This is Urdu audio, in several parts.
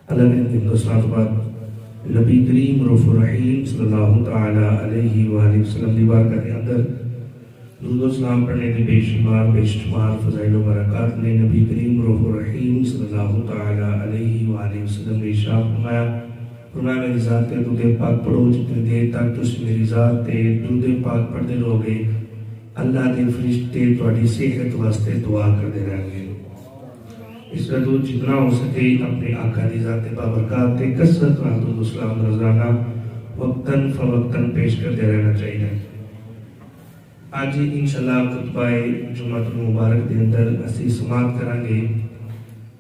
اللہ کے ہندوستان کے بعد نبی کریم رؤوف الرحیم صلی اللہ تعالی علیہ وآلہ وسلم دی بارگاہ کے اندر درود و سلام پڑھنے کی بے شمار فضائل و برکات نے نبی کریم رؤوف الرحیم صلی اللہ تعالی علیہ وآلہ وسلم نے ارشاد فرمایا میری ذات تے درود پاک پڑھو جتنی دیر تک تسی میری ذات تے درود پاک پڑھتے رہو گے اللہ دے فرشتے تہاڈی صحت واسطے دعا کرتے رہیں گے۔ اس کا درود جتنا ہو سکے اپنے آقا دی ذات بابرکات تے کثرت نال درود و سلام روزانہ وقتاً فوقتاً پیش کرتے رہنا چاہیے۔ آج انشاءاللہ خطبہ جمعہ المبارک دے اندر اسی سماعت کریں گے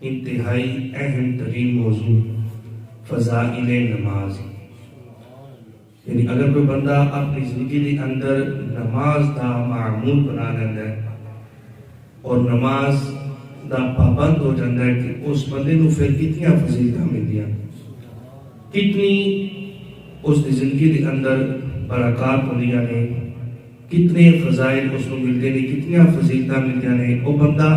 انتہائی اہم ترین موضوع فضائل نماز۔ یعنی اگر کوئی بندہ اپنی زندگی کے اندر نماز دا معمول بنا لینا ہے اور نماز دا پابند ہو جاتا ہے کہ اس بندے کو پھر کتنی فضیلتاں ملدیاں، کتنی اس کی زندگی کے اندر برکات ہوندیاں نے، کتنے فضائل اس کو ملتے ہیں، کتنی فضیلتاں ملدیاں نے، وہ بندہ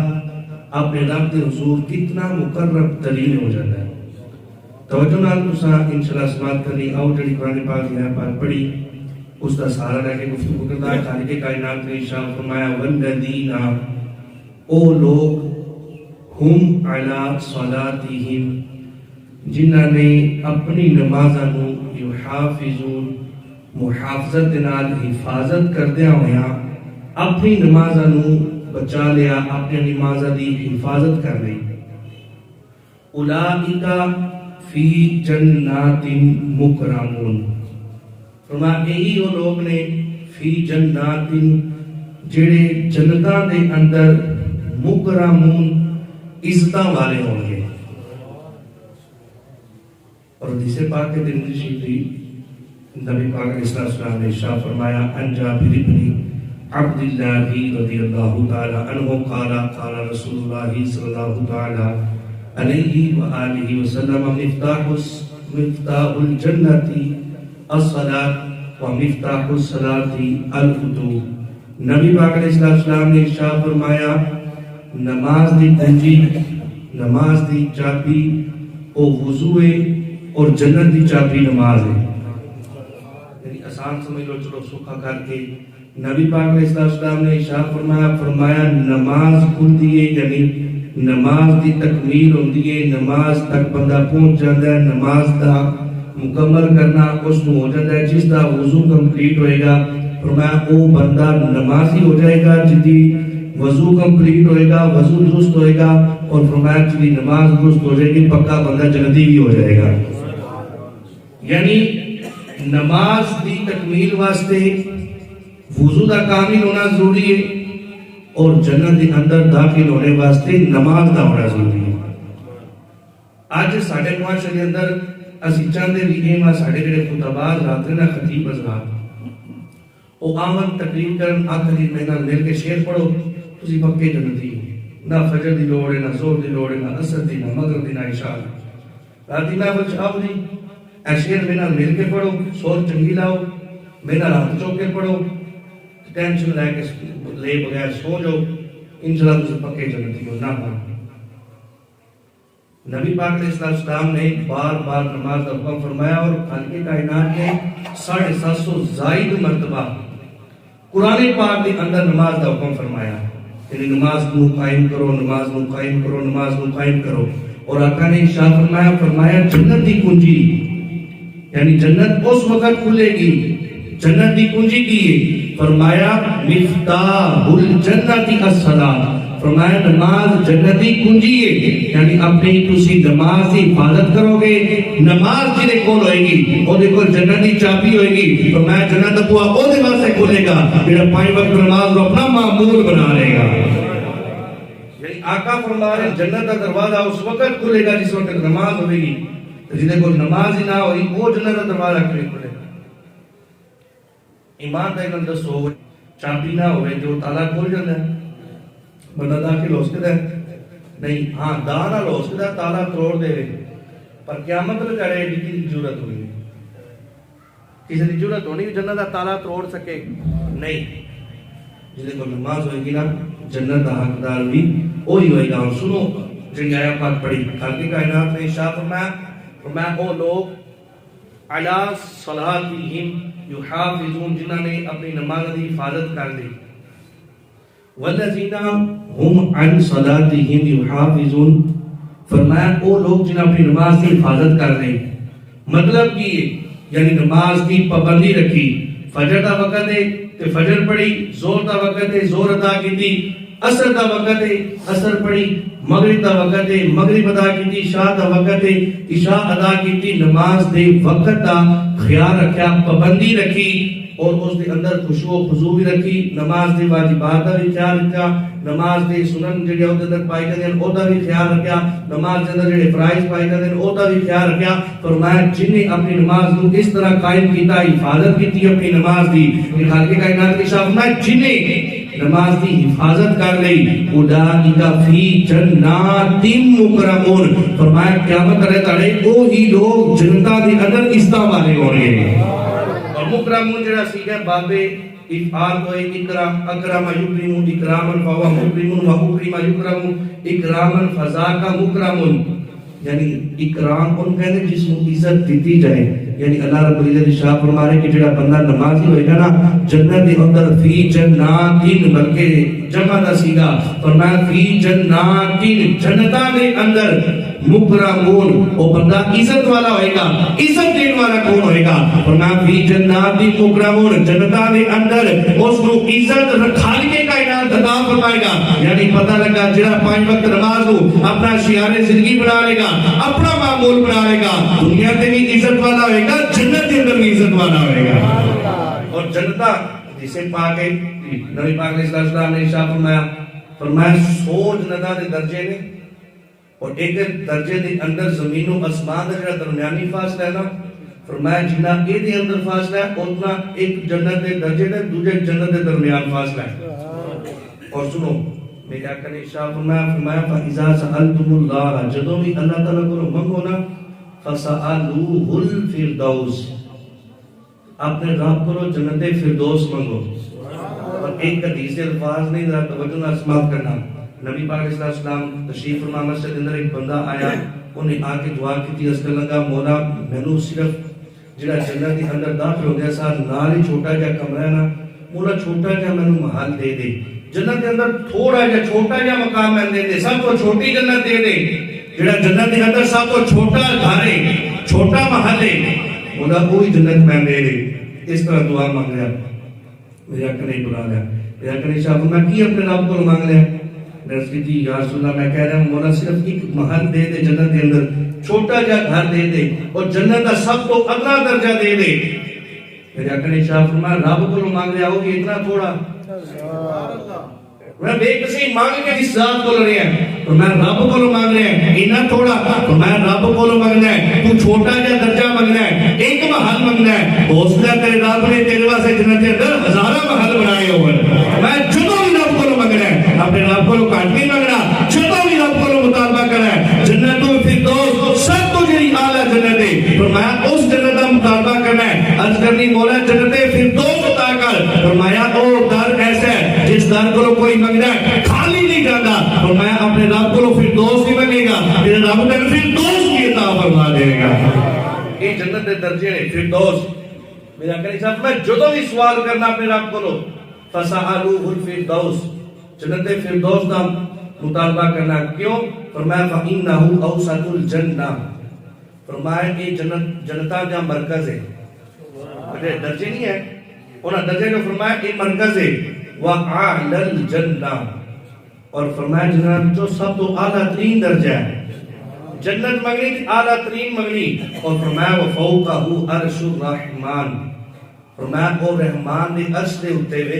اپنے رب کے حضور کتنا مقرب ترین ہو جاتا ہے۔ توجہ نال تساں انشاءاللہ سماعت کرنی آؤ جڑی قرآن پاک کی پاک پڑھی اس کا سہارا لے کے گفتگو کرتا ہے۔ خالق کائنات نے ارشاد فرمایا والذین او لوگ ہم علی صلاتہم جنہاں نے اپنی نمازاں نو یحافظون محافظت نال حفاظت کردیاں ہویاں اپنی نمازاں نو بچا لیا، اپنی نمازاں دی حفاظت کر لی، اولئک فی جنات مکرمون، فرمایا یہی وہ لوگ نے فی جنات جڑے جنتاں دے اندر مکرمون عزتاں والے ہوں گے۔ اور حدیث پاک کے دن شریف نبی پاک علیہ السلام نے ارشاد فرمایا ان جابر بن عبد اللہ رضی اللہ تعالی عنہ قال قال رسول اللہ صلی اللہ تعالی علیہ وآلہ وسلم مفتاح الجنت الصلاۃ و مفتاح الصلاۃ الوضوء۔ نبی پاک علیہ السلام نے ارشاد فرمایا نماز دی کنجی، نماز دی چابی او وضو ہے اور جنت دی چابی نماز ہے۔ یعنی آسان سمجھ لو، چلو سوکھا کر کے نبی پاک علیہ السلام نے ارشاد فرمایا نماز کھلتی ہے، یعنی نماز دی تکمیل ہوندی ہے، نماز تک بندہ پہنچ جاتا ہے، نماز دا مکمل کرنا اس کو ہو جاتا ہے۔ جس دا وضو کمپلیٹ ہوئے گا فرمایا وہ بندہ نمازی ہو جائے گا، جدی وضو کمپلیٹ ہوئے گا، وضو درست ہوئے گا، اور فرمایا جدی نماز درست ہو جائے گی پکا بندہ جنتی بھی ہو جائے گا۔ یعنی نماز دی تکمیل واسطے وضو دا کامل ہونا ضروری ہے اور جنت کے اندر داخل ہونے واسطے نماز دا ہونا ضروری ہے۔ آج ساڑھے معاشرے کے اندر اسی چاہتے بھی ہیں ساڑھے جڑے خطباء حضرات نے خطیب حضرات وہ آمن تقریر کرن آخری مہینہ مل کے شعر پڑھو تسی پکے جنتی ہو، نہ فجر دی لوڑ ہے، نہ زور دی لوڑ ہے، نہ عصر دی، نہ مغرب دی، نہ عشاء دی۔ راتی محفل چاہو دی اے شعر مہینہ مل کے پڑھو، سور چنگی لاؤ، مہینہ رات چوک کے پڑھو، ٹینشن لے کے لے بغیر سو جاؤ، انشاءاللہ تسی پکے جنتی ہو۔ نہ نبی پاک علیہ السلام نے بار بار نماز کا حکم فرمایا اور خالق کائنات نے 750 زائد مرتبہ قرآن پاک کے اندر نماز کا حکم فرمایا، یعنی نماز کو قائم کرو، نماز کو قائم کرو، نماز کو قائم کرو۔ اور آقا نے ارشاد فرمایا جنت دی کنجی، یعنی جنت اس وقت کھلے گی، جنت دی کنجی کی ہے فرمایا مفتاح الجنت الصلاۃ، فرمایا نماز جنتی کنجی ہے، یعنی اپنی تسی نماز کی حفاظت کرو گے، نماز جنہیں کول ہوئے گی وہ دیکھو جنتی چابی ہوئے گی، فرمایا جنت بوا وہ دے واسطے کھلے گا جڑا 5 وقت نماز کو اپنا معمول بنا لے گا۔ یعنی آقا فرما رہے جنت کا دروازہ اس وقت کھلے گا جس وقت نماز ہوئے گی، جنہیں کو نماز ہی نہ ہوئی وہ جنت کا دروازہ کھلے گا۔ ایمان دے اندر دسو چابی نہ ہوئے جو تالا کھول جاتا ہے، بندہ داخل ہو سکتا ہے نہیں، ہاں دانا ہو سکتا ہے تالا توڑ دے پر قیامت میں کرے کسی کی ضرورت ہوئی، کسی کی ضرورت ہونی جنت کا تالا توڑ سکے نہیں۔ جنہیں کو نماز ہوئے گی نا جنت کا حقدار بھی وہی ہوئے گا۔ سنو جنہیں آیا پاک پڑھی خالق کائنات نے ارشاد فرمایا فرمایا وہ لوگ علی صلاتہم یحافظون جنہوں نے اپنی نماز کی حفاظت کر لی، والذین ہم عن صلاتہم یحافظون، فرمایا وہ لوگ جنہوں نے اپنی نماز کی حفاظت کر لی. مطلب کی یعنی نماز کی پابندی رکھی، فجر دا وقت ہے تے فجر پڑھی، زور دا وقت ہے زور ادا کیتی، عصر دا وقت ہے عصر پڑھی، مغرب دا وقت ہے مغرب ادا کیتی، عشاء دا وقت ہے عشاء ادا کیتی. نماز دے وقت دا خیال رکھیا، پابندی رکھی اور اس دے اندر خشوع و خضوع بھی رکھی. نماز دے واجبات دا بھی خیال رکھیا، نماز دے سنن جڑے او دے اندر پائے گئے ہیں او دا بھی خیال رکھیا، نماز دے اندر جڑے فرائض پائے گئے ہیں او دا بھی خیال رکھیا. فرمایا جن نے اپنی نماز کو اس طرح قائم کیتا، حفاظت کیتی اپنی نماز دی، خالق کائنات کے شاہ فرمایا جن نے نماز کی حفاظت کر لئی اولئک فی جنات مکرمون، فرمایا قیامت رہ تاڑے وہی لوگ جنتاں دے اندر عزت والے ہو رہے ہیں. اور مکرمون جڑا سیگا بابے افعال کو اکرام، اکرم یکرم اکراما فهو مکرم و اکرم یکرم اکراما فذاک مکرم. یعنی اکرام ان کہتے ہیں جس کو عزت دیتی جائے. یعنی اللہ رب العزت شاہ فرما رہے کہ جڑا بندہ نمازی ہوئے گا نا جنت دے اندر فی جناتین، بلکہ جمع دا سیگا فرمایا فی جناتین، جنتاں دے اندر مکرمون، وہ بندہ عزت والا ہوئے گا. عزت دین والا کون ہوئے گا؟ فرمایا فی جناتین مکرمون، جنتاں دے اندر اس کو عزت خالق کائنات عطا فرمائے گا. یعنی پتہ لگا جڑا 5 وقت نماز کو اپنا شعار زندگی بنا لے گا، اپنا معمول بنا لے گا، دنیا تے بھی عزت والا ہوئے گا، جنت کے اندر بھی عزت والا ہوئے گا. اور جنتا جسے پاک ہے نبی پاک علیہ السلام نے ارشاد فرمایا 100 جنتاں دے درجے نے، اور ایک درجے دے اندر زمین و آسمان دا جڑا درمیانی فاصلہ ہے نا، فرمایا جتنا اے دے اندر فاصلہ ہے اتنا ایک جنت دے درجے دے دوسرے جنت دے درمیان فاصلہ ہے. اور سنو میرے آقا نے ارشاد فرمایا فَإِذَا سَأَلْتُمُ اللَّهَ، جدوں بھی اللہ تعالیٰ کو منگو نا، فَسَأَلُوهُ الْفِرْدَوْسِ، اپنے رب کو جنت فردوس منگو. اور ایک حدیث الفاظ نہیں ذرا توجہ نہ سماعت کرنا. نبی پاک علیہ السلام تشریف فرما مسجد اندر ایک بندہ آیا، انہیں آ کے دعا کی تھی، اس کا لگا مولا مینوں صرف جڑا جنت کے اندر داخل ہو گیا ساتھ نال ہی چھوٹا جہا کمرہ ہے نا، مولا چھوٹا جہا مینوں محل دے دے، جنت کے اندر تھوڑا جہا چھوٹا جہا مقام میں دے دے، سب کو چھوٹی جنت دے دے، جڑا جنت کے اندر سب کو چھوٹا گھر ہے، چھوٹا محل ہے، مولا وہی جنت میں دے دے. اس طرح دعا مانگ لیا. میرے آقا نے بلا لیا، میرے آقا نے شاہ میں کی اپنے رب کو مانگ لیا. نرس کی تھی یا رسول اللہ میں کہہ رہا ہوں مولا صرف ایک محل دے دے جنت کے اندر، چھوٹا جا گھر دے دے، اور جنت کا سب کو اگلا درجہ دے دے. میرے آقا نے شاہ فرمایا رب کو مانگ لیا ہوگی اتنا تھوڑا، میں بے کسی مانگ کے جس ذات کو لڑے ہیں، تو میں رب کو مانگ رہے ہیں اتنا تھوڑا، تو میں رب کو مانگنا ہے، تو چھوٹا جا درجہ مانگنا ہے، ایک محل مانگنا ہے. اس کا تیرے رب نے تیرے واسطے جنت کے اندر ہزارہ محل بنائے ہوئے. میں جدوں بھی رب کو مانگنا ہے، اپنے رب کو کٹ نہیں مانگنا، جدوں بھی رب کو مطالبہ کرنا ہے. جنت الفردوس سب تو جی اعلیٰ جنت ہے، فرمایا اس جنت کا مطالبہ کرنا ہے. عرض کرنی مولا جنت فردوس عطا کر. فرمایا او در ایسا ہے جس در کو کوئی مانگنا ہے خالی نہیں جاتا. فرمایا اپنے رب کو فردوس نہیں مانگے گا، میرے رب تیرے فردوس کی عطا فرما دے گا. یہ جنت کے درجے ہیں فردوس. میرا کہنے صاحب میں جدوں بھی سوال کرنا اپنے رب کو فَسَأَلُوهُ الْفِرْدَوْسِ، جنت فردوس کا مطالبہ کرنا. کیوں؟ فرمایا فَإِنَّهُ أَوْسَطُ الْجَنَّةِ، فرمایا کہ جنتا کا مرکز ہے، درجے نہیں ہے انہاں درجے کو فرمایا یہ مرکز ہے. وَأَعْلَى الْجَنَّةِ، اور فرمایا جنت جو سب تو اعلیٰ ترین درجہ ہے. جنت مغنی اعلیٰ ترین مغنی. اور فرمایا وَفَوْقَهُ عَرْشُ الرَّحْمَانِ، فرمایا وہ رحمان نے عرش سے اٹھتے ہوئے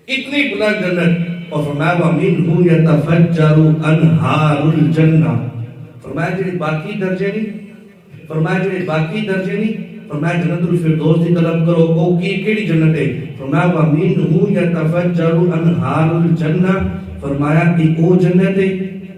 اتنی بلند جنت. اور فرمایا وَمِنْهُ يَتَفَجَّرُ أَنْهَارُ الْجَنَّةِ، فرمایا جڑے باقی درجے نہیں، فرمایا جڑے باقی درجے نہیں، فرمایا جنت الفردوس کی طلب کرو. وہ کیڑی جنت ہے؟ فرمایا وَمِنْهُ يَتَفَجَّرُ أَنْهَارُ الْجَنَّةِ، فرمایا کہ وہ جنت ہے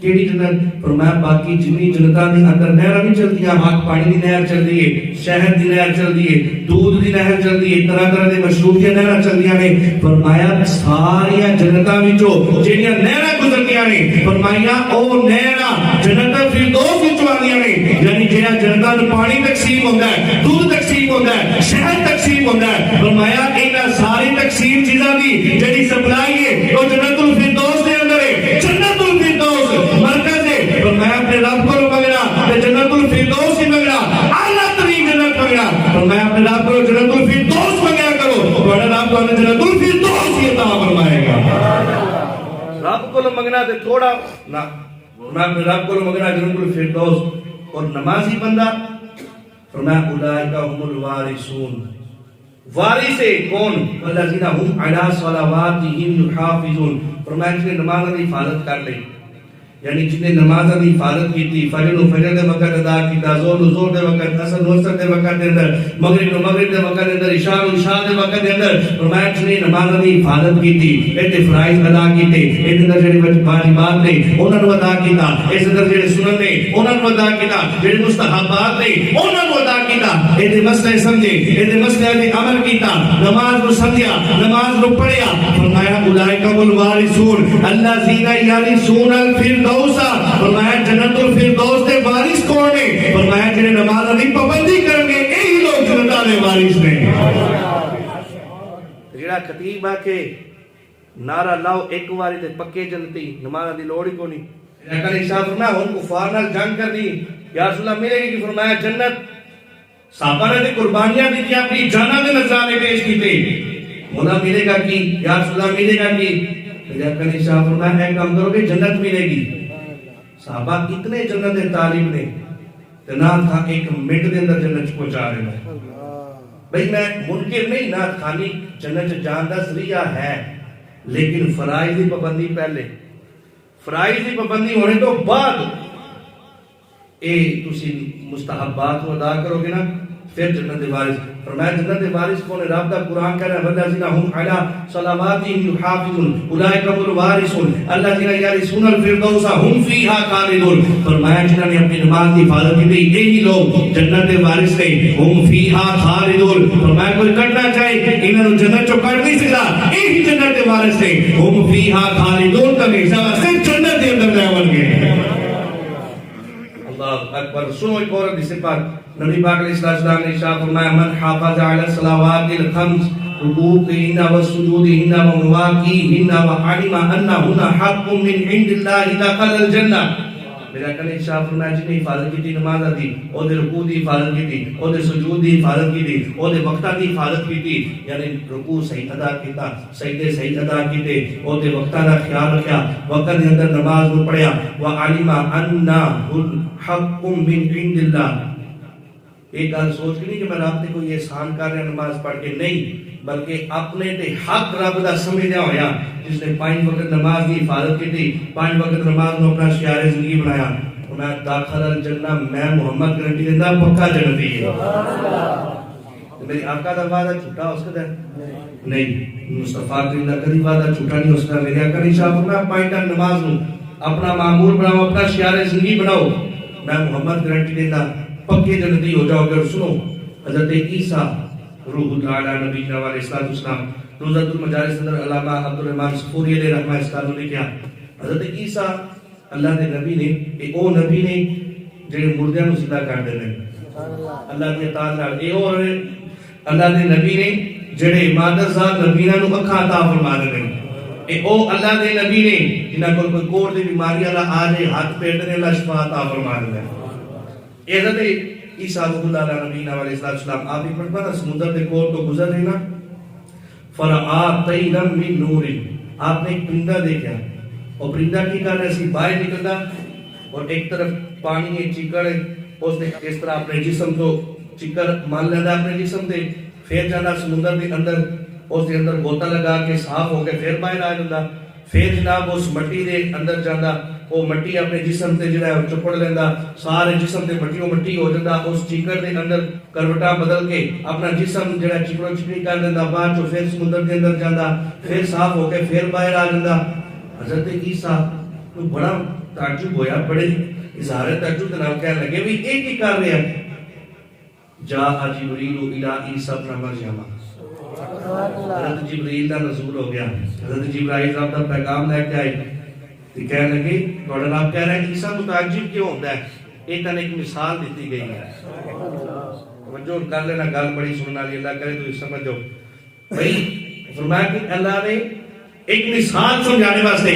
کیڑی جنت؟ فرمایا باقی جنی جنتاں دے اندر نہراں نہیں چلدیاں، ہاں پانی دی نہر چلدی ہے، شہد دی نہر چلدی ہے، دودھ دی نہر چلدی ہے، طرح طرح دے مشروبیاں نہراں چلدیاں نے. فرمایا ساری جنتاں وچوں جڑیاں نہراں گزردیاں نے، فرمایا او نہراں جنت الفردوس وچوں آندیاں نے. یعنی جڑا جنتاں نوں پانی تقسیم ہوندا ہے، دودھ تقسیم ہوندا ہے، شہد تقسیم ہوندا ہے. فرمایا انہاں ساری تقسیم چیزاں دی جڑی سپلائی ہے وہ جنت الفردوس دے اندر ہے. جنت الفردوس مرکز ہے. فرمایا اپنے رب کو منگنا تے جنت الفردوس ہی منگنا، اعلیٰ ترین جنت منگنا. فرمایا اپنے رب کو جنت الفردوس منگیا کرو، تہاڈا رب تانوں جنت الفردوس ہی عطا فرمائے گا. رب کو منگنا تے تھوڑا نہ، میں اپنے رب کو منگنا جنت الفردوس. اور نمازی بندہ فرمایا اولئک هم الوارثون. وارث کون؟ والذین هم علی صلواتهم یحافظون. فرمایا جس نے نماز کی حفاظت کر لی، یعنی جس نے نماز کی حفاظت کی تھی، فجر و فجر دے وقت ادا کیتا، ظہر و ظہر دے وقت، عصر و عصر دے وقت دے اندر، مغرب و مغرب دے وقت دے اندر، عشاء و عشاء دے وقت دے اندر. فرمایا جس نے نماز کی حفاظت کی تھی، اے فرائض ادا کیتے، اے اندر جڑے واجبات نے انہاں نوں ادا کیتا، اس اندر جڑے سنن نے انہاں نوں ادا کیتا، جڑے مستحبات نے انہاں نوں ادا کیتا، اے دے مسئلے سمجھے، اے دے مسئلے تے عمل کیتا، نماز نوں سمجھیا، نماز نوں پڑھیا. فرمایا اولئک هم الوارثون الذین یرثون الفردوس. فرمایا جنت الفردوس دے وارث کون نے؟ فرمایا جنہیں نماز دی پابندی کریں گے یہی لوگ جنت دے وارث نے. جڑا خطیب آ کے نعرہ لاؤ ایک واری تے پکے جنتی، نماز دی لوڑ ہی کوئی نہیں. لیکن صاحب فرمایا ہن کفار نال جنگ کرنی یا رسول اللہ ملے گی. فرمایا جنت صحابہ نے قربانیاں دی اپنی جاناں دے نذرانے پیش کیتے، مولا ملے گا کی یا رسول اللہ ملے گا کی. لیکن صاحب فرمایا ایک کام کرو گے جنت ملے گی. صحابہ اتنے جنت دے طالب نے تے نات خان ایک منٹ دے اندر جنت پہنچا رہے ہیں. بھئی میں منکر نہیں، نات خانی جنت جان دا ذریعہ ہے، لیکن فرائض دی پابندی پہلے، فرائض دی پابندی ہونے تو بعد اے تسی مستحبات کو ادا کرو گے نا پھر جنت دے وارث. فرمایا جنت دے وارث کون ہے؟ رب دا قرآن کہہ رہا ہے والذین هم علی صلواتهم یحافظون اولئک هم الوارثون الذین یرثون الفردوس هم فیہا خالدون. فرمایا جنہوں نے اپنی نماز کی حفاظت کی تھی یہی لوگ جنت دے وارث نے، هم فیہا خالدون. فرمایا کوئی کٹنا چاہے انہوں نے جنت چو کٹ نہیں سکتا، یہی جنت دے وارث نے، هم فیہا خالدون. تب حساب سے جنت دے اندر جاون گے. اللہ اکبر. سنو ایک اور حدیث پاک نبی پاک علیہ السلام نے ارشاد فرمایا من حافظ علی الصلوات الخمس رکوعهن وسجودهن ومواقیتهن وعلم انهن حق من عند اللہ دخل الجنہ. میرا کنے ارشاد فرمایا جن نے حفاظت کی تھی نماز دی، او دے رکوع دی حفاظت کی تھی، او دے سجود دی حفاظت کی تھی، او دے وقتاں دی حفاظت کی تھی، یعنی رکوع صحیح ادا کیتا، سجدے صحیح ادا کیتے، او دے وقتاں دا خیال رکھیا، وقت دے اندر نماز نو پڑھیا. وعلم انہ حق من عند اللہ. ایک گل سوچ کے نہیں کہ میں رب تے کوئی احسان کر رہا نماز پڑھ کے، نہیں، بلکہ اپنے تے حق رب دا سمجھدیا ہویا جس نے 5 وقت نماز کی حفاظت کی تھی، 5 وقت نماز نو اپنا شعار زندگی بنایا. میں داخل الجنہ میں محمد گارنٹی دینا پکا جنتی ہے. میری آقا دا وعدہ چھوٹا ہو سکتا ہے؟ نہیں. مصطفیٰ کا کبھی وعدہ چھوٹا نہیں ہو سکتا. میرے آقا نے شاہ فرمایا 5 نماز نو اپنا معمول بناؤ، اپنا شعار زندگی بناؤ، میں محمد گارنٹی دینا پکے جنتی ہو جاؤ گے. سنو حضرت عیسیٰ روح تعالی نبی علیہ السلام روزۃ المجالس اندر علامہ عبدالرحمن صفوری علیہ رحمہ اللہ نے کیا حضرت عیسیٰ اللہ دے نبی نے، اے او نبی نے جڑے مردیاں نوں زندہ کر دے نے اللہ دی عطا نال. اے اور اللہ دے نبی نے جڑے مادر ذات نبیاں نوں اکھاں عطا فرما دے نے. اے او اللہ دے نبی نے جنہاں کول کوئی کوڑ دی بیماری والا آ جائے ہاتھ پیٹ نے اللہ شفا عطا فرما دے. حضرت عیسیٰ اللہ نبی علیہ السلام آپ ہی پڑھتا نا سمندر دے کور تو گزر رہے نا فرآ طیرا من نور. آپ نے ایک پرندہ دیکھا اور پرندہ کی کر رہا سی باہر نکلتا اور ایک طرف پانی ہے چکر ہے، اس نے اس طرح اپنے جسم کو چکر مان لینا اپنے جسم دے، پھر جانا سمندر دے اندر، اس دے اندر گوتا لگا کے صاف ہو کے پھر باہر آ جاتا، پھر جناب اس مٹی دے اندر جانا، وہ مٹی اپنے جسم تے جڑا ہے چپڑ لینا، سارے جسم تے مٹی ہو جاتا، اس چیکر دے اندر کروٹا بدل کے اپنا جسم جڑا چکڑو چکڑی کر لینا، بعد چو پھر سمندر دے اندر جانا، پھر صاف ہو کے پھر باہر آ جاتا. حضرت عیسیٰ کو بڑا تعجب ہویا، بڑے اظہار تعجب نال کہنے لگے بھی ایک ہی کر رہے ہیں. جاء جبریل الی عیسیٰ ابن مریم. حضرت جبریل کا نزول ہو گیا، حضرت جبرائیل صاحب کا پیغام لے کے آئے تو کہنے لگے تھوڑا آپ کہہ رہے ہیں عیسیٰ متعجب کیوں ہوتا ہے؟ یہ تن ایک مثال دیتی گئی ہے. جو کر لینا گل بڑی سننے والی اللہ کرے تو سمجھو بھائی فرمایا کہ اللہ نے ایک مثال سمجھانے واسطے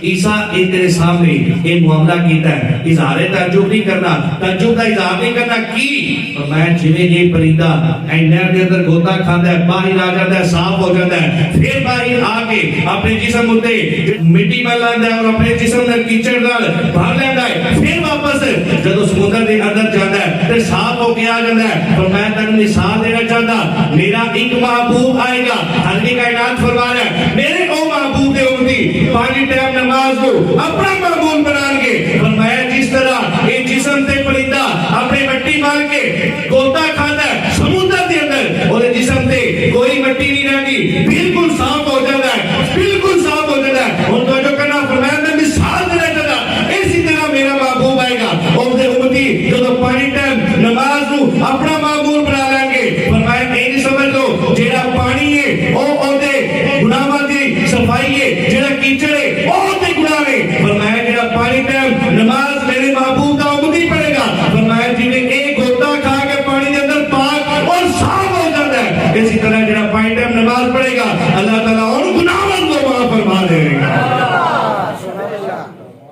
عیسیٰ تیرے سامنے ایک معاملہ کیتا ہے. اظہار تعجب نہیں کرنا, تعجب کا اظہار نہیں کرنا کی فرمایا جویں یہ پرندہ نہر کے اندر گوتا کھاتا ہے, باہر آ جاتا ہے, صاف ہو جاتا ہے, پھر باہر آ کے اپنے جسم اتے مٹی میں لاتا ہے اور اپنے جسم میں کیچڑ نال بھر لیتا ہے, پھر واپس جب سمندر کے اندر جاتا ہے پھر صاف ہو کے آ جاتا ہے. فرمایا تک مثال دینا چاہتا میرا ایک محبوب آئے گا, ہر کی کائنات فرما رہا ہے میرے او محبوب دے امتی 5 ٹائم نماز کو اپنا معمول بنا کے فرمایا جس طرح یہ جسم تے پرندہ اپنے مٹی مار کے گوتا کھاتا ہے سمندر کے اندر اور جسم تے کوئی مٹی نہیں رہتی, بالکل صاف ہو جاتا ہے, بالکل صاف ہو جاتا ہے. اور تو جو کرنا فرمایا میں مثال دینا چاہتا اسی طرح میرا محبوب آئے گا اور دے امتی جو 5 ٹائم نماز کو اپنا معمول بنا لیں گے. فرمایا نہیں سمجھ لو جیڑا پانی ہے او دے گناہاں دی صفائی ہے, جیڑا کیچڑ ہے او تے گناہ ہے. فرمایا جیڑا 5 ٹائم نماز میرے محبوب دا امتی پڑھے گا فرمایا جویں ایک گوتا کھا کے پانی دے اندر پاک اور صاف ہو جاتا ہے, اسی طرح جیڑا 5 ٹائم نماز پڑھے گا اللہ تعالیٰ ان گناہاں کو معاف فرما دے گا.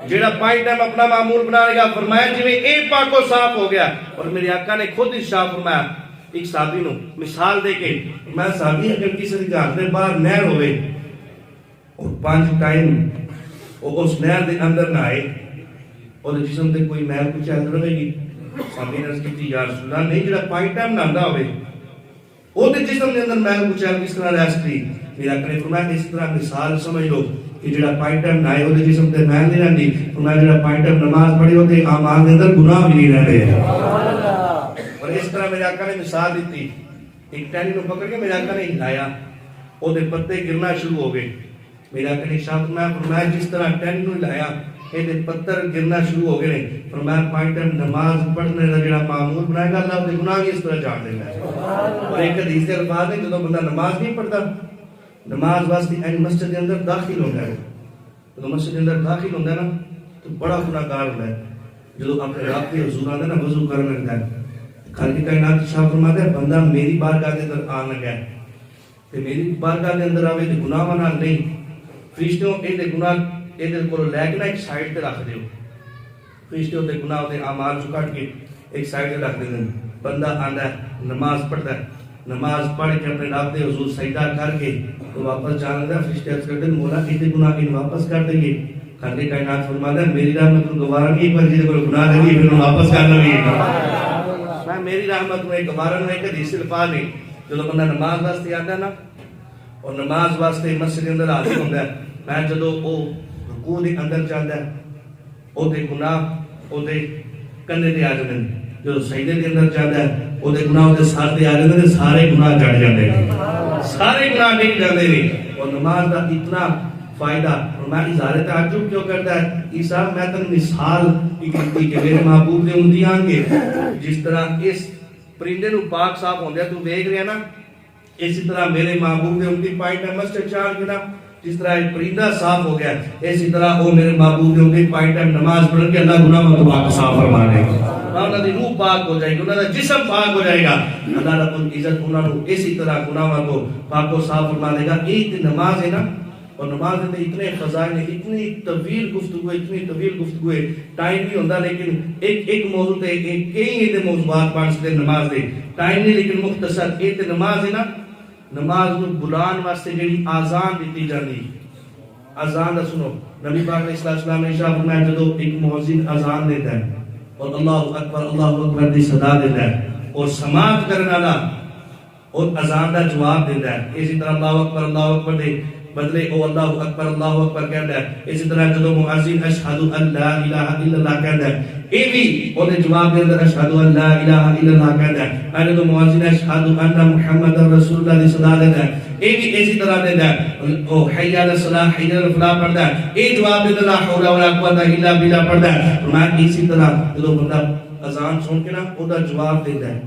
جیڑا 5 ٹائم اپنا معمول بنا لے گا فرمایا جویں ایک پاک و صاف ہو گیا. اور میرے آقا نے خود ارشاد فرمایا ایک صحابی نو مثال دے کے میں صحابی اگر کسی کے گھر دے باہر نہر ہوئے اور 5 ٹائم اس نہر دے اندر نہ آئے اور جسم تے کوئی میل کچھ اندر رہے گی. صحابی نے عرض کی یا رسول اللہ نہیں جڑا 5 ٹائم نہاندا ہوئے او تے جسم دے اندر میل کچھ کس طرح رہ سکتی. میرا نے فرمایا اس طرح مثال سمجھ لو کہ جڑا 5 ٹائم نہائے او تے جسم تے میل نہیں رہندی. فرمایا جڑا 5 ٹائم نماز پڑھی او تے اعمال دے اندر گناہ بھی نہیں رہندے. اور اس طرح میرے آقا نے مثال دیتی ایک ٹہنی کو پکڑ کے میرے آقا نے ہلایا او دے پتے گرنا شروع ہو گئے. میرے آقا نے فرمایا جس طرح ٹہنی کو ہلایا اے دے پتھر گرنا شروع ہو گئے. فرمایا 5 ٹائم نماز پڑھنے دا جڑا معمول بنائے گا اللہ دے گناہ بھی اس طرح جھاڑ دے گا. اور ایک حدیث کے الفاظ ہے جب بندہ نماز نہیں پڑھتا نماز واسطے این مسجد کے اندر داخل ہوتا ہے, جب مسجد کے اندر داخل ہوتا ہے نا تو بڑا گناہگار ہوتا ہے. جب اپنے رب کے حضور آتا ہے نا وضو کرنے لگتا ہے خالق کائنات شاہ فرماتا ہے بندہ میری بارگاہ کے اندر آن لگا ہے تے میری بارگاہ کے اندر آوے تے گناہ نال نہیں فرشتوں اے تے گناہ اے تے کول لے کے نا ایک سائیڈ تے رکھ دیو. فرشتوں تے گناہ تے اعمال چ کٹ کے ایک سائیڈ تے رکھ دیندے. بندہ آندا ہے نماز پڑھدا ہے, نماز پڑھ کے اپنے رب دے حضور سجدہ کر کے تو واپس جان لگا. فرشتے عرض کرتے ہیں مولا اے تے گناہ ان واپس کر دیں گے. خالق کائنات فرماتا ہے میری رحمت کو گوارا نہیں, ایک بار جے کوئی گناہ لگی پھر واپس کر لوی. میں میری رحمت میں گوارا نہیں کہ حدیث الفاظ نہیں. جب بندہ نماز واسطے آتا ہے نا اور نماز واسطے مسجد کے اندر حاضر ہوتا ہے میں جدو او رکوع دے اندر جاندا ہے او دے گناہ او دے کندھے تے آ جاندے ہیں. جدو سجدے دے اندر جاندا ہے او دے گناہ او دے سر تے آ جاندے ہیں, سارے گناہ جڑ جاندے ہیں, سارے گناہ ڈگ جاندے ہیں. اور نماز دا اتنا فائدہ اور میں اظہار تعجب کیوں کرتا ہے عیسیٰ میں تن مثال کی کہ میرے محبوب دے امتی آن گے جس طرح اس پرندے نو پاک صاف ہوندے تو دیکھ رہے ہیں نا اسی طرح میرے محبوب دے امتی 5 ٹائم مسجد چار کے نا جس طرح ایک پرندہ صاف ہو گیا اسی طرح وہ میرے محبوب دے امتی 5 ٹائم نماز پڑھ کے اللہ گناہ کو پاک صاف فرما دے گا. انہاں دی روح پاک ہو جائے گی, انہاں دا جسم پاک ہو جائے گا. اللہ رب العزت انہاں نو اسی طرح گناہاں کو پاک و صاف فرما دے گا. ایک نماز ہے نا اور نماز میں اتنے فضائل ہیں, اتنی طویل گفتگو ہے, ٹائم نہیں ہوتا لیکن ایک موضوع تے کئی ایسے موضوعات بن سکتے نماز دے, ٹائم نہیں لیکن مختصر. ایک نماز ہے نا, نماز نو بلان واسطے جڑی آزان دیتی جاندی, آزان دا سنو نبی پاک علیہ السلام نے ارشاد فرمایا جدو ایک مؤذن آزان دیتا ہے اور اللہ اکبر دی صدا دیتا ہے اور سماعت کرنے والا اور اذان دا جواب دیتا ہے, اسی طرح اللہ اکبر دے بدلے او اللہ اکبر کہتا ہے. اسی طرح جدو مؤذن اشہد ان لا الہ الا اللہ کہتا ہے اے بھی او دے جواب دے اندر اشہد ان لا الہ الا اللہ کہتا ہے. اور جدو مؤذن اشہد ان محمد رسول اللہ دی صدا دیتا ہے اے بھی اسی طرح دیتا ہے. او حی علی الصلاۃ حی علی الفلاح پڑھتا ہے اے جواب دیتا لا حول ولا قوت الا باللہ پڑھتا ہے. میں اسی طرح جدو بندہ اذان سن کے نا او دا جواب دیتا ہے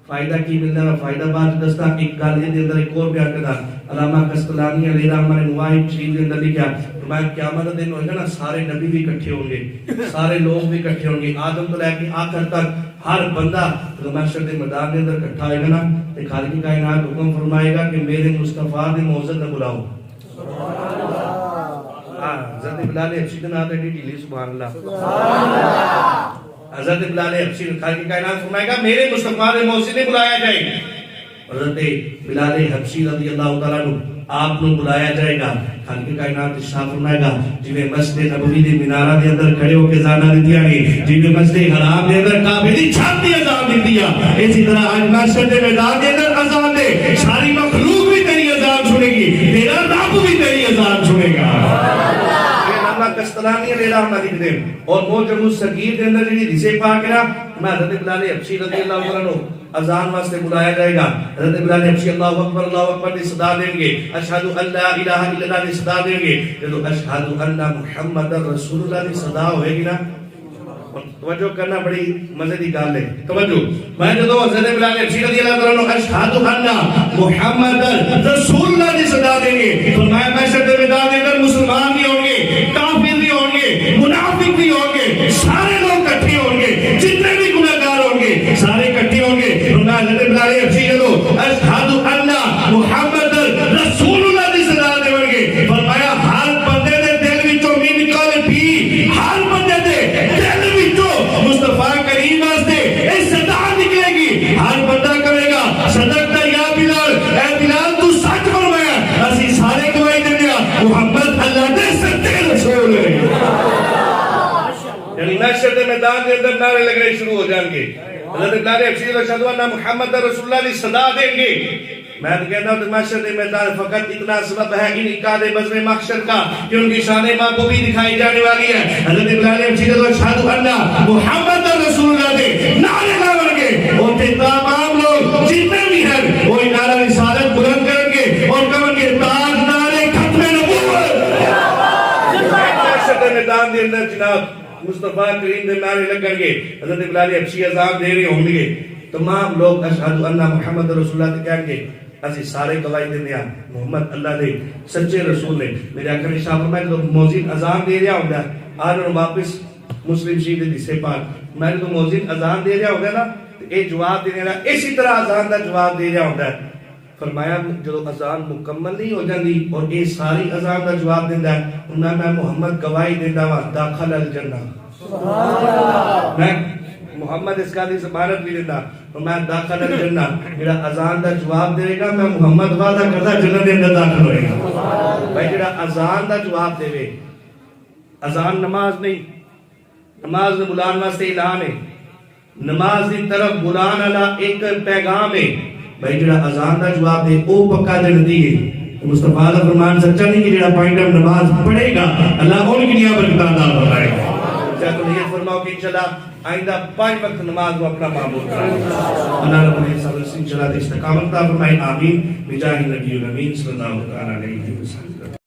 فائدہ کی ملتا ہے, فائدہ بات دستا ایک گل دے اندر ایک اور بیان کرتا علامہ قسطلانی علیہ رحمہ نے مواہب شریف کے اندر لکھا میں قیامت دن ہوگا نا سارے نبی بھی اکٹھے ہوں گے سارے لوگ بھی اکٹھے ہوں گے آدم تو لے کے آخر تک ہر بندہ محشر کے میدان کے اندر اکٹھا ہوئے گا نا تو خالق کائنات حکم فرمائے گا کہ میرے مصطفیٰ نے موعظت نہ بلاؤ حضرت بلال حبشی کا نام ہے ڈیلی سبحان اللہ حضرت بلال حبشی خالق کائنات فرمائے گا میرے مصطفیٰ نے موعظت نے بلایا جائے حضرت بلال حبشی رضی اللہ تعالیٰ عنہ آپ کو بلایا جائے گا خالق کائنات ارشاد فرمائے گا جنہیں مسجد نبوی دے مینارہ دے اندر کھڑے ہو کے زانا دیا نے جنہیں مسجد حرام دے اندر کعبے دی چھت دی اذان دیا اسی طرح آج محشر دے میدان دے اندر اذان دے ساری مخلوق بھی تیری اذان سنے گی تیرا رب بھی تیری اذان سنے گا علامہ قسطلانی علیہ رحمہ لکھ دے اور موجم الصغیر دے اندر جنہیں حدیث پاک ہے نا میں حضرت بلال حبشی رضی اللہ عنہ اذان واسطے بلایا جائے گا حضرت بلال حبشی اللہ اکبر نے صدا دیں گے اشہد ان لا الہ الا اللہ نے صدا دیں گے جب اشہد ان محمد رسول اللہ نے صدا ہوئے گی نا توجہ کرنا بڑی مزے دی گل ہے توجہ میں جدو حضرت بلال حبشی رضی اللہ عنہ اشہد ان محمد رسول اللہ نے صدا دیں گے تو میں محشر کے میدان کے اندر مسلمان بھی ہوں گے کافر بھی ہوں گے منافق بھی ہوں گے سارے لوگ اکٹھے ہوں گے جتنے بھی گنہگار ہوں گے سارے اکٹھے ہوں گے حضرت بلال حبشی جدو اشہد ان محمد رسول اللہ نے صدا دیں گے فرمایا ہر بندے دے دل وچوں بھی نکال بھی ہر بندے دے دل وچوں مصطفیٰ کریم واسطے اے صدا نکلے گی ہر بندہ کہے گا صدقت یا بلال اے بلال تو سچ فرمایا اسی سارے گواہی دیندے ہاں محمد اللہ دے سچے رسول ہے یعنی محشر دے میدان دے اندر نعرے لگنے شروع ہو جان گے حضرت بلال حبشی اشہد ان محمد رسول اللہ نے صدا دیں گے میں کہتا ہوں کہ محشر دے میدان فقط اتنا سبب ہے ان اقاد بزم محشر کا کہ ان کی شان محبوبی دکھائی جانے والی ہے حضرت بلال حبشی اشہد ان محمد رسول اللہ دے نعرے لاؤ گے اور تمام لوگ جتنے بھی ہیں وہ نعرہ رسالت بلند کریں گے اور کہیں گے تاج نعرے ختم نبوت محشر دے میدان دے اندر جناب مصطفیٰ کریم دے نعرے لگیں گے حضرت بلال حبشی اذان دے رہے ہوں گے تمام لوگ اشہد ان محمد رسول اللہ کہیں گے اسی سارے گواہی دیندے ہیں محمد اللہ دے سچے رسول نے میرے آقا نے شاہ فرمایا تو مؤذن اذان دے رہا ہوگا آج اور واپس مسلم شریف دے حدیث پاک میں تو مؤذن اذان دے رہا ہوگا نا اے جواب دینے والا اسی طرح اذان دا جواب دے رہا ہوگا فرمایا جب اذان مکمل نہیں ہو جاندی اور اے ساری اذان دا جواب دیندا ہے انہاں میں محمد گواہی دیندا وا داخل الجنہ سبحان اللہ میں محمد اس کا دی ضمانت بھی دیندا اور میں داخل الجنہ میرا اذان دا جواب دے گا میں محمد وعدہ کردا جنت دے اندر داخل ہوئے گا بھائی جڑا اذان دا جواب دے اذان نماز نہیں نماز بلان واسطے اعلان ہے نماز دی طرف بلان والا ایک پیغام ہے بھائی جڑا اذان دا جواب دے او پکا جنتی ہے مصطفیٰ کا فرمان سچا نہیں کہ جڑا پوائنٹ آف نماز پڑھے گا اللہ ان کی نیا برکتاں عطا فرمائے گا کیا تو یہ فرماؤ کہ انشاءاللہ آئندہ 5 وقت نماز کو اپنا معمول کرائے اللہ رب العزت انشاءاللہ استقامت عطا فرمائے آمین بجاہ نبی الامین صلی اللہ علیہ وسلم